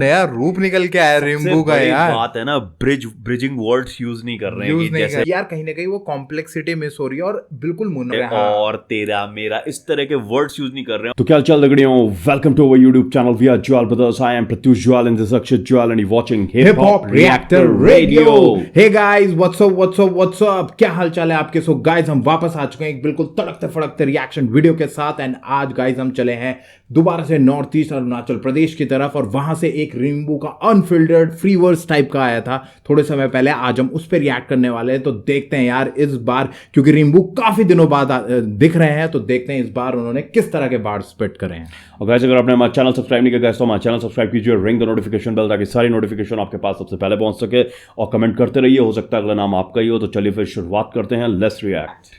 नया रूप निकल के आया रेनबो का यार। बात है ना, ब्रिजिंग वर्ड्स यूज नहीं कर रहे हैं कि जैसे यार कहीं ना कहीं वो कॉम्प्लेक्सिटी मिस हो रही है और बिल्कुल और तेरा मेरा इस तरह के वर्ड्स यूज नहीं कर रहे हैं। तो क्या चल रही हूँ, welcome to our YouTube channel we are Jwal brothers. I am Pratyush Jwal and this Akshay Jwal and you watching hip hop reactor radio. Hey guys, what's up, क्या हाल चाल है आपके। सो गाइस हम वापस आ चुके हैं एक बिल्कुल तड़कते फड़कते रिएक्शन वीडियो के साथ। एंड आज गाइस हम चले हैं दोबारा से नॉर्थ ईस्ट अरुणाचल प्रदेश की तरफ और वहां से एक रेनबो का अनफिल्टर्ड फ्री वर्स टाइप का आया था थोड़े समय पहले। आज हम उस पर रिएक्ट करने वाले हैं। तो देखते हैं यार इस बार, क्योंकि रेनबो काफी दिनों बाद दिख रहे हैं, तो देखते हैं इस बार उन्होंने किस तरह के बार स्पिट करे हैं। और गाइस अगर आपने हमारा चैनल सब्सक्राइब नहीं किया तो हमारा चैनल सब्सक्राइब कीजिए, रिंग द नोटिफिकेशन बेल ताकि सारी नोटिफिकेशन आपके पास सबसे पहले पहुंच सके। और कमेंट करते रहिए, हो सकता है अगला नाम आपका ही हो। तो चलिए फिर शुरुआत करते हैं, let's react.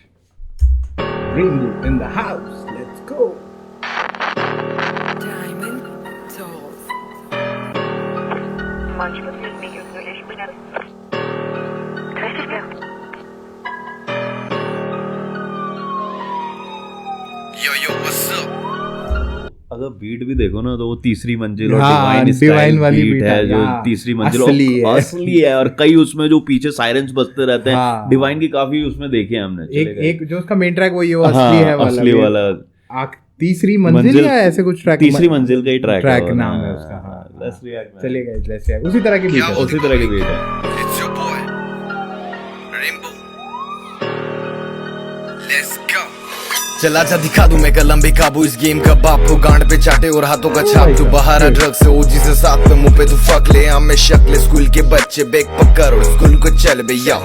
Rainbow in the house, let's go. Manchmal fehlt mir natürlich wieder. Richtig, ja. Yo, what's up? अगर बीट भी देखो ना तो वो तीसरी मंजिल और हाँ, डिवाइन वाली बीट है जो तीसरी मंजिल असली है। और कई उसमें जो पीछे सायरन्स बजते रहते हैं, हाँ। डिवाइन की काफी उसमें देखे हैं हमने। एक जो उसका मेन ट्रैक वही है, वो असली है वाला, असली वाला तीसरी मंजिल या ऐसे कुछ ट्रैक, तीसरी मंजिल का ही ट्रैक नाम है उसका। हाँ, लेट्स रिएक्ट। चलिए लेट्स रिएक्ट। उसी तरह की बीट है, उसी तरह की बीट है। It's your boy, Rainbow. Let's go. चला जा दिखा दूं मैं कलम भी काबू, इस गेम का बाप हो, गांड पे चाटे और हाथों का छाप। तू बहारा ड्रग से ओजी से साथ में मुंह पे तू फक ले। हम में शक्ल स्कूल के बच्चे बैग पकड़ और स्कूल को चल भैया।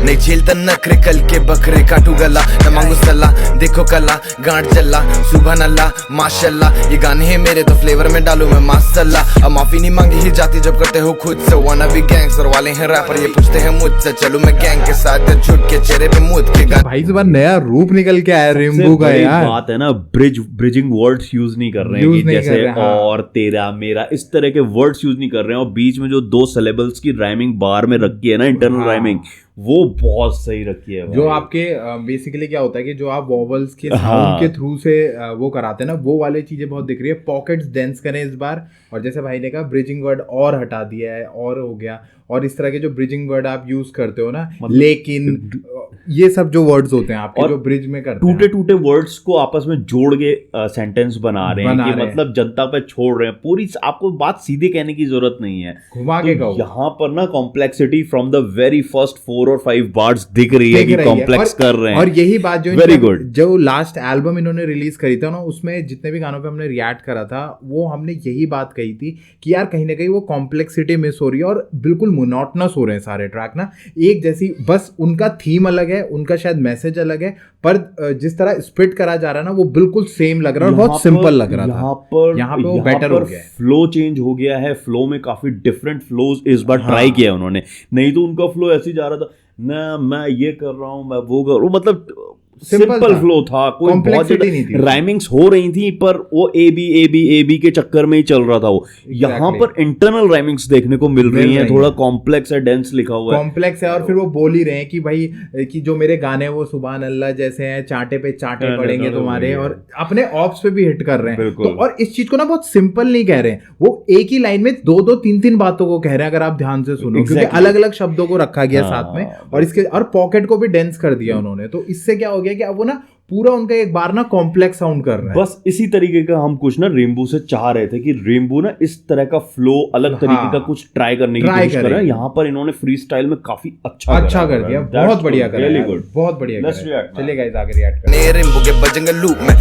नहीं झेलता नखरे कल के बकरे, काटू गला न मांगू सलाह, देखो कला गांड चला सुबह नल्ला माशाल्लाह। ये गाने हैं मेरे तो फ्लेवर में डालू मैं माशाल्लाह। अब माफी नहीं मांगी ही जाती जब करते हो खुद से। वाना भी गैंगस्टर वाले हैं रैपर, ये पूछते हैं मुझसे चलो मैं गैंग के साथ छुट के चेहरे पे मुद के गाने। भाई इस बार नया रूप निकल के आया रेनबो का यार। बात है ना, ब्रिजिंग वर्ड्स यूज नहीं कर रहे हैं कि जैसे और तेरा मेरा इस तरह के वर्ड्स यूज नहीं कर रहे हैं। और बीच में जो दो सिलेबल्स की राइमिंग बार में रखी है ना, इंटरनल राइमिंग, वो बहुत सही रखी है। जो आपके बेसिकली क्या होता है कि जो आप वॉवल्स के साउंड के थ्रू से वो कराते हैं ना, वो वाले चीजें बहुत दिख रही है। पॉकेट्स डेंस करें इस बार, और जैसे भाई ने कहा ब्रिजिंग वर्ड और हटा दिया है और हो गया। और इस तरह के जो ब्रिजिंग वर्ड आप यूज करते हो ना, लेकिन ये सब जो वर्ड्स होते हैं आपके जो ब्रिज में करते हैं, टूटे वर्ड्स को आपस में जोड़ के सेंटेंस बना रहे हैं कि मतलब जनता पे छोड़ रहे हैं। पूरी आपको बात सीधे कहने की जरूरत नहीं है, घुमा के कहो। यहाँ पर ना complexity from the very first 4 और 5 बार्स दिख रही है कि कॉम्प्लेक्स कर रहे हैं। और यही बात जो वेरी गुड, जो लास्ट एल्बम इन्होंने रिलीज करी था ना, उसमें जितने भी गानों पे हमने रिएक्ट करा था, वो हमने यही बात कही थी कि यार कहीं ना कहीं वो कॉम्प्लेक्सिटी मिस हो रही है और बिल्कुल मोनोटोनस हो रहे हैं सारे ट्रैक ना, एक जैसी। बस उनका थीम अलग है, उनका शायद मैसेज अलग है, पर जिस तरह स्प्लिट करा जा रहा है ना, वो बिल्कुल सेम लग रहा है और बहुत सिंपल लग रहा था। यहाँ पे वो बेटर हो गया है, फ्लो चेंज हो गया है। फ्लो में काफी डिफरेंट फ्लोज इस बार ट्राई किया उन्होंने। नहीं तो उनका फ्लो ऐसे ही जा रहा था ना, मैं ये कर रहा हूँ मैं वो कर रहा हूँ, मतलब सिंपल फ्लो था, कोई बहुत राइमिंग्स हो रही थी, पर वो ए बी के चक्कर में ही चल रहा था वो। यहाँ पर इंटरनल राइमिंग्स देखने को मिल रही हैं, थोड़ा कॉम्प्लेक्स है, डेंस लिखा हुआ है, कॉम्प्लेक्स है। और फिर वो बोल ही रहे हैं कि भाई कि जो मेरे गाने वो सुभान अल्लाह जैसे हैं, चांटे पे चांटे पड़ेंगे तुम्हारे, और अपने ऑप्स पे भी हिट कर रहे हैं। तो और इस चीज को ना बहुत सिंपल नहीं कह रहे हैं, वो एक ही लाइन में दो तीन बातों को कह रहे हैं, अगर आप ध्यान से सुनो, क्योंकि अलग अलग शब्दों को रखा गया साथ में। और इसके और पॉकेट को भी डेंस कर दिया उन्होंने। तो इससे क्या हो गया कि अब वो ना पूरा उनका एक बार ना कॉम्प्लेक्स साउंड कर रहा है। बस इसी तरीके का हम कुछ ना रेनबो से चाह रहे थे कि रेनबो ना इस तरह का फ्लो अलग तरीके का कुछ ट्राई करने की कोशिश कर रहे हैं। यहाँ पर इन्होंने फ्री स्टाइल में काफी अच्छा कर दिया, बहुत बढ़िया कर रियली गुड, बहुत बढ़िया। चलिए गाइस आगे रिएक्ट करते हैं। रेनबो के बजेंगे लूप में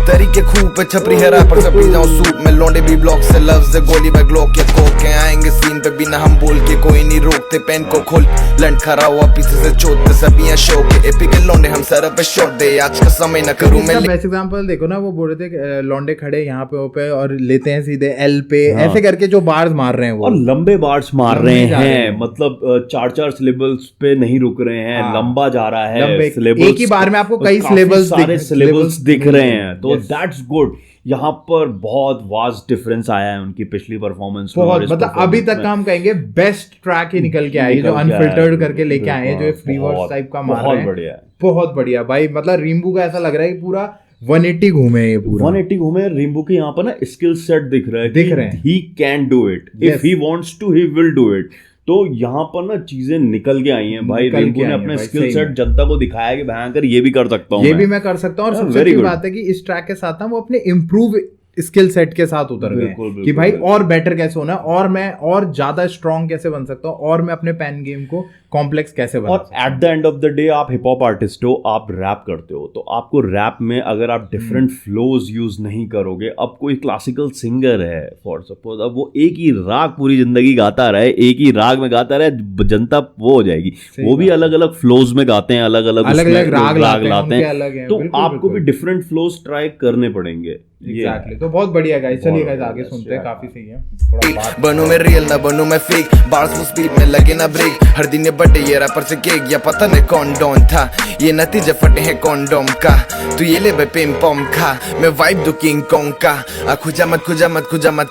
तरीके खूब पे छपरी है रैपर से पी जाऊं सूप में। लौंडे भी ब्लॉक से लफ्ज से गोली बैग ग्लॉक के कोक के आएंगे सीन पे बिना हम बोल के, कोई नहीं रोकते। पेन को खोल लंड खरा हुआ पीछे से चोट पे सबियां शो के एपिक लौंडे हम सर पे शॉट दे। आज का समय न करूं मैं। बेस्ट एग्जांपल देखो ना, वो बोल रहे थे लौंडे खड़े यहाँ पे और लेते हैं सीधे एल पे, ऐसे करके जो बार्स मार रहे हैं वो, और लंबे बार्स मार रहे हैं, मतलब 4 सिलेबल्स पे नहीं रुक रहे हैं, लंबा जा रहा है। एक ही बार में आपको कई सिलेबल्स दिख रहे हैं, तो दैट्स गुड। यहाँ पर बहुत वास्ट डिफरेंस आया है उनकी पिछली परफॉर्मेंस में। बहुत, मतलब अभी तक का हम कहेंगे बेस्ट ट्रैक ही निकल के आए, जो अनफिल्टर्ड करके लेके आए हैं, जो फ्री वर्स टाइप का मार रहे हैं। बहुत बढ़िया भाई, मतलब रेनबो का ऐसा लग रहा है कि पूरा 180 घूमे ये पूरा, 180 घूमे। रिम्बू के यहाँ पर ना स्किल सेट दिख रहा है, दिख रहे हैं। He can do it, if he wants to he will do it. तो यहाँ पर ना चीजें निकल के आई हैं भाई, रिम्बू ने अपने स्किल सेट जनता को दिखाया कि भयंकर ये भी कर सकता हूँ, ये भी मैं कर सकता हूँ। और सबसे अच्छी बात है कि इस ट्रैक के साथ ना वो अपने इम्प्रूव स्किल सेट के साथ उतर गए कि भाई और बेटर कैसे होना है, और मैं और ज्यादा स्ट्रॉन्ग कैसे बन सकता हूँ, और मैं अपने पैन गेम को कॉम्प्लेक्स कैसे बना। और at the end of the day आप हिप हॉप आर्टिस्ट हो, आप रैप करते हो, तो आपको रैप में अगर आप डिफरेंट फ्लोज यूज नहीं करोगे, अब कोई क्लासिकल सिंगर है फॉर सपोज, अब वो एक ही राग पूरी जिंदगी गाता रहे, एक ही राग में गाता रहे, जनता वो हो जाएगी। वो भी अलग अलग फ्लोज में गाते हैं, अलग अलग राग लाते हैं, तो आपको भी डिफरेंट फ्लोज ट्राई करने पड़ेंगे। Exactly. तो बहुत बढ़िया गाइस, चलिए गाइस आगे सुनते हैं, काफी सही है। थोड़ा बात बनूं मैं रियल ना बनूं मैं फेक, बार्स में स्पीड में लगे ना ब्रेक, हर दिन ये बटे ये रैपर से केक, या पता नहीं कौन डॉन था, ये नतीजे फटे हैं कॉन्डोम का, तू ये ले बे पेम पॉम खा, मैं वाइब दो किंग कॉन्ग का, खुजा मत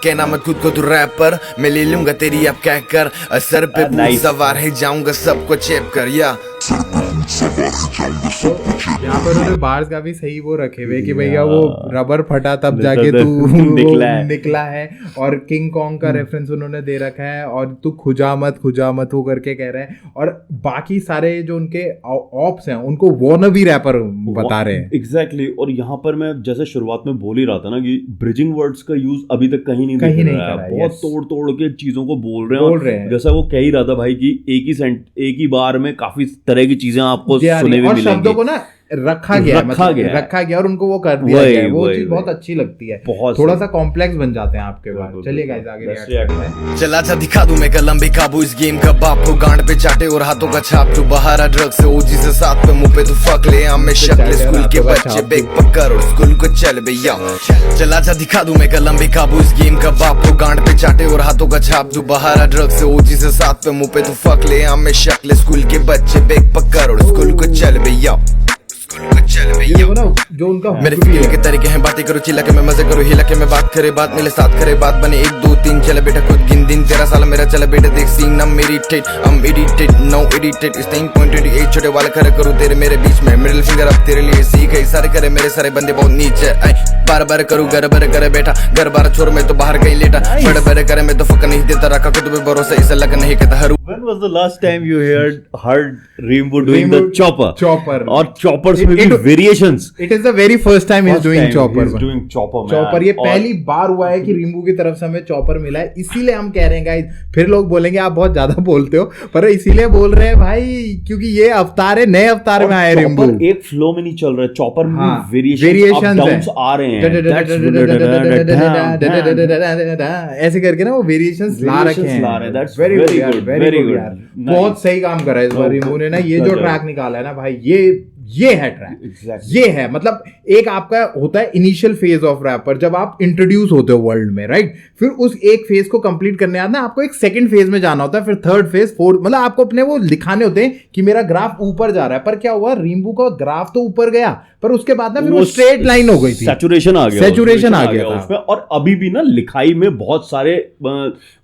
कहना मत खुद को तू रैपर, मैं ले लूंगा तेरी अब क्या कर, असर पे भूत सवार है जाऊंगा सबको चेप कर, या यहाँ पर उन्होंने बार्स का भी सही वो रखे हुए कि भैया वो रबर फटा तब जाके तू निकला है, और किंग कॉन्ग का रेफरेंस उन्होंने दे रखा है, और तू खुजा मत वो करके कह रहे हैं, और बाकी सारे जो उनके ऑप्स हैं उनको वॉनबी रैपर बता रहे हैं। एग्जैक्टली। और यहाँ पर मैं जैसे शुरुआत में बोल ही रहा था ना कि ब्रिजिंग वर्ड्स का यूज अभी तक कहीं नहीं रहा है, बहुत तोड़ के चीजों को बोल रहे हैं। जैसा वो कह ही रहा था भाई कि एक ही बार में काफी तरह की चीजें आपको सुने हुए मिलेंगी, शब्दों को ना रखा गया और उनको वो कर दिया गया, वो चीज बहुत अच्छी लगती है, थोड़ा सा कॉम्प्लेक्स बन जाते हैं आपके बाद। चलिए गाइस आगे रिएक्ट करते हैं। चला जा दिखा दूं मैं कलम भी काबू, इस गेम का बाप को गांड पे चाटे और हाथों का छाप, तू बाहर आ ड्रग से ओजी से साथ पे मुंह पे तू फक ले, हम में शक्ल स्कूल के बच्चे बेग पकड़ और स्कूल को चल भैया। चला जा दिखा दूं मैं कलम भी काबू, इस गेम का बाप को गांड पे चाटे और हाथों का छाप, तू बाहर आ ड्रग से ओजी से साथ पे मुंह पे तू फक ले, हम में शक्ल स्कूल के बच्चे बेग पकड़ और स्कूल को चल भैया। जो उनका मेरे फील के तरीके हैं, बातें करो चिल्ला के मैं मजे करो हिला के मैं बात करे बात मिले साथ करे बात बने 1 2 3 चले बेटा खुद गिन दिन 13 साल मेरा चले बेटा देख scene I'm irritated no edited इस 9.28 छोटे वाले खड़े करूँ तेरे मेरे बीच में मिडिल फिंगर अब तेरे लिए सीख है सारे करे मेरे सारे बंदे बहुत नीचे बार करूँ घर बार करे बेटा घर बार छोड़ मैं तो बाहर कहीं लेटा बड़े बड़े करे मैं तो फक नहीं देता रखा खुद पे भरोसा इसे लग नहीं कहता हर। When was the last time you heard Rainbow doing the chopper? और choppers में भी variations. It is the very first time he's doing chopper. He's doing chopper. Chopper ये पहली बार हुआ है कि रिम्बू की तरफ से हमें चॉपर मिला है, इसीलिए हम कह रहे हैं गाइस। फिर लोग बोलेंगे आप बहुत ज्यादा बोलते हो, पर इसीलिए बोल रहे हैं भाई क्योंकि ये अवतार है, नए अवतार में आए रिम्बू। एक फ्लो में नहीं चल रहा है, चॉपर में वेरिएशंस आ रहे हैं, ऐसे करके ना वो वेरिएशंस ला रखे हैं। वेरी गुड यार, बहुत सही काम करा है इस बार रिम्बू ने ना। ये जो ट्रैक निकाला है ना भाई, ये है ट्रैक। exactly. ये है मतलब एक आपका होता है इनिशियल फेज ऑफ रैप पर जब आप इंट्रोड्यूस होते हो वर्ल्ड में, राइट? फिर उस एक फेज को कंप्लीट करने आता है, आपको एक सेकंड फेज में जाना होता है, फिर थर्ड फेज, फोर्थ, मतलब आपको अपने वो दिखाने होते हैं कि मेरा ग्राफ ऊपर जा रहा है। पर क्या हुआ, रिम्बू का ग्राफ तो ऊपर गया, पर उसके बाद ना फिर वो स्ट्रेट लाइन हो गई थी, सैचुरेशन आ गया उसमें। और अभी भी ना लिखाई में बहुत सारे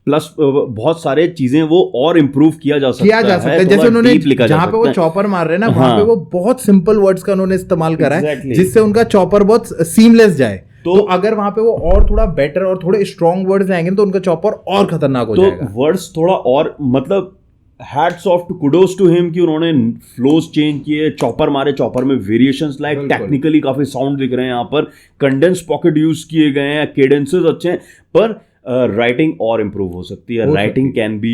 प्लस बहुत सारे चीजें वो और इम्प्रूव किया जा सकता है। जैसे उन्होंने जहां पे वो चॉपर मार रहे हैं ना, वहां पे वो बहुत सिंपल वर्ड्स का उन्होंने इस्तेमाल करा है जिससे उनका चॉपर बहुत सीमलेस जाए। तो अगर वहां पे वो और थोड़ा बेटर और थोड़े स्ट्रॉन्ग वर्ड्स आएंगे तो उनका चॉपर और खतरनाक हो जाएगा। तो वर्ड्स थोड़ा और मतलब hats off to kudos to him कि उन्होंने फ्लोज चेंज किए, चॉपर मारे, चॉपर में वेरिएशंस लाइक टेक्निकली काफी साउंड दिख रहे हैं, यहाँ पर कंडेंस पॉकेट यूज किए गए हैं, केडेंसेस अच्छे हैं, पर राइटिंग और इम्प्रूव हो सकती है। Writing can be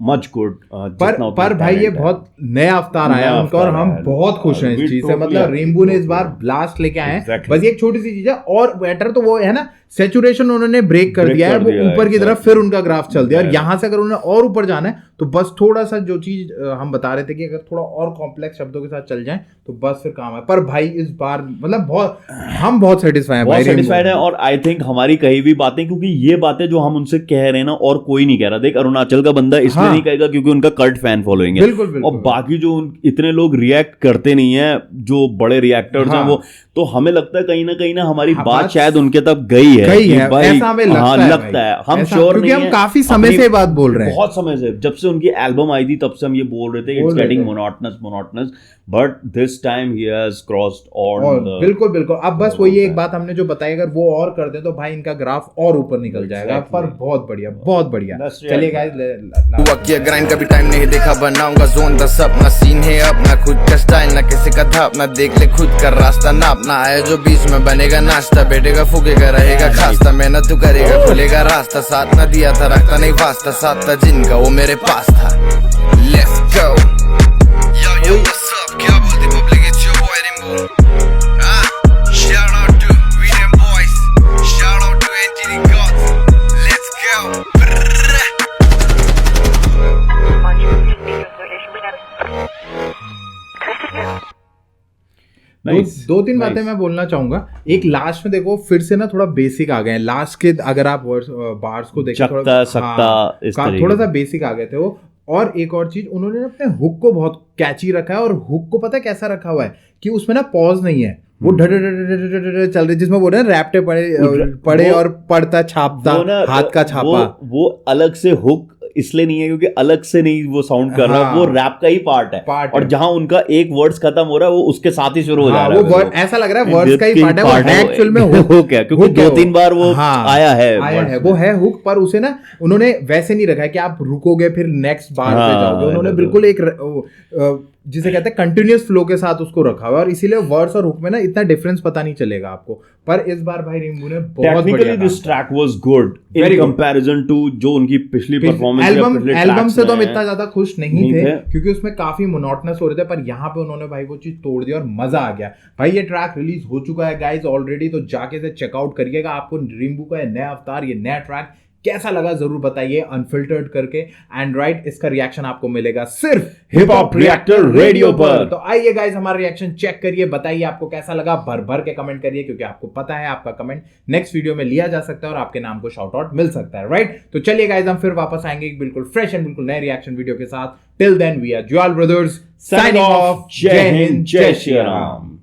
much good. पर भाई ये बहुत नया अवतार आया उनका और हम बहुत खुश हैं इस चीज से। मतलब रिम्बू ने इस बार ब्लास्ट लेके आए हैं। बस एक छोटी सी चीज है और बेटर तो वो है ना, सैचुरेशन उन्होंने ब्रेक कर दिया है, वो ऊपर की तरफ, फिर उनका ग्राफ चल दिया। और यहां से अगर उन्हें और ऊपर जाना है तो बस थोड़ा सा जो चीज हम बता रहे थे कि अगर थोड़ा और कॉम्प्लेक्स शब्दों के साथ चल जाए तो बस फिर काम है। पर भाई इस बार मतलब हम बहुत सेटिस्फाइड हैं, बहुत सेटिस्फाइड है। और आई थिंक हमारी कही हुई बातें, क्योंकि ये ये बातें जो हम उनसे कह रहे हैं ना, और कोई नहीं कह रहा। देख, अरुणाचल का बंदा इसलिए नहीं कहेगा क्योंकि उनका कल्ट फैन फॉलोइंग है, बिल्कुल, बिल्कुल। और बाकी जो इतने लोग रिएक्ट करते नहीं है, जो बड़े रिएक्टर्स हैं वो, तो हमें लगता है कहीं ना हमारी बात शायद उनके तक गई है, ऐसा हमें लगता है। हम श्योर नहीं, हम काफी समय से बात बोल रहे हैं, बहुत समय से, जब से उनकी एल्बम आई थी तब से हम ये बोल रहे थे, it's getting monotonous, but this time he has crossed on. बिल्कुल बिल्कुल। अब बस वही एक बात हमने जो बताई, अगर वो और कर दे तो भाई इनका ग्राफ और ऊपर निकल जाएगा। पर बहुत बढ़िया, बहुत बढ़िया। चलिए गाइस, हुआ किया ग्राइंड, कभी टाइम नहीं देखा, बनाऊंगा जोन द सपना, सीन है अपना खुद का स्टाइल, ना किसी का था अपना, देख ले खुद का रास्ता, ना अपना आया जो बीच में बनेगा नाश्ता, बैठेगा फूकेगा रहेगा खास्ता, मेहनत तू करेगा खुलेगा रास्ता, साथ ना दिया था रखता नहीं वास्ता, साथ था जिनका वो मेरे पास था। Let's go, yo what's up, क्या बोलती public, it's your boy Rimbo, shout out to we them boys, shout out to NGD gods, let's go. Munch with me, English with दो तीन बातें मैं बोलना चाहूंगा। एक लास्ट में देखो, फिर से ना थोड़ा बेसिक आ गए लास्ट के, अगर आप बार्स को देखें थोड़ा सा बेसिक आ गए थे वो। और एक और चीज, उन्होंने अपने हुक को बहुत कैची रखा है, और हुक को पता है कैसा रखा हुआ है कि उसमें ना पॉज नहीं है, वो चल रही, जिसमें बोल रहे हैं रैप्टे पड़े और पड़ता छापता, हाथ का छापा, वो अलग से हुक इसलिए नहीं है क्योंकि अलग से नहीं वो साउंड कर रहा, वो रैप का ही पार्ट है, और जहां उनका एक वर्ड्स खत्म हो रहा है वो उसके साथ ही शुरू हो जा रहा है, वो ऐसा लग रहा है वर्ड्स का ही पार्ट है, वो एक्चुअल में हुक है, क्योंकि 2-3 बार वो आया है, वो है हुक। पर उसे ना उन्होंने वैसे नहीं रखा है कि आप रुकोगे फिर नेक्स्ट बार पे जाओगे, उन्होंने बिल्कुल एक जिसे कहते हैं कंटिन्यूअस फ्लो के साथ उसको रखा हुआ है, और इसीलिए वर्ड्स और हुक में ना इतना डिफरेंस पता नहीं चलेगा आपको। पर इस बार भाई रिम्बू ने बहुत बढ़िया, this track was good in comparison to जो उनकी पिछली परफॉर्मेंस, एल्बम से तो हम इतना ज्यादा खुश नहीं थे क्योंकि उसमें काफी मोनोटोनस हो रहे थे, पर यहाँ पे उन्होंने भाई वो चीज तोड़ दी और मजा आ गया। भाई ये ट्रैक रिलीज हो चुका है गाइज ऑलरेडी, तो जाके से चेकआउट करिएगा। आपको रिम्बू का ये नया अवतार, ये नया ट्रैक कैसा लगा जरूर बताइए अनफिल्टर्ड करके। एंड राइट, इसका रिएक्शन आपको मिलेगा सिर्फ हिप हॉप रिएक्टर रेडियो पर। तो आइए गाइस, हमारा रिएक्शन चेक करिए, बताइए आपको कैसा लगा, भर भर के कमेंट करिए, क्योंकि आपको पता है आपका कमेंट नेक्स्ट वीडियो में लिया जा सकता है और आपके नाम को शाउट आउट मिल सकता है, राइट। तो चलिए गाइस, हम फिर वापस आएंगे एक बिल्कुल फ्रेश एंड बिल्कुल नए रिएक्शन वीडियो के साथ। Till then we are Jwal brothers signing off. जय हिंद, जय श्री राम।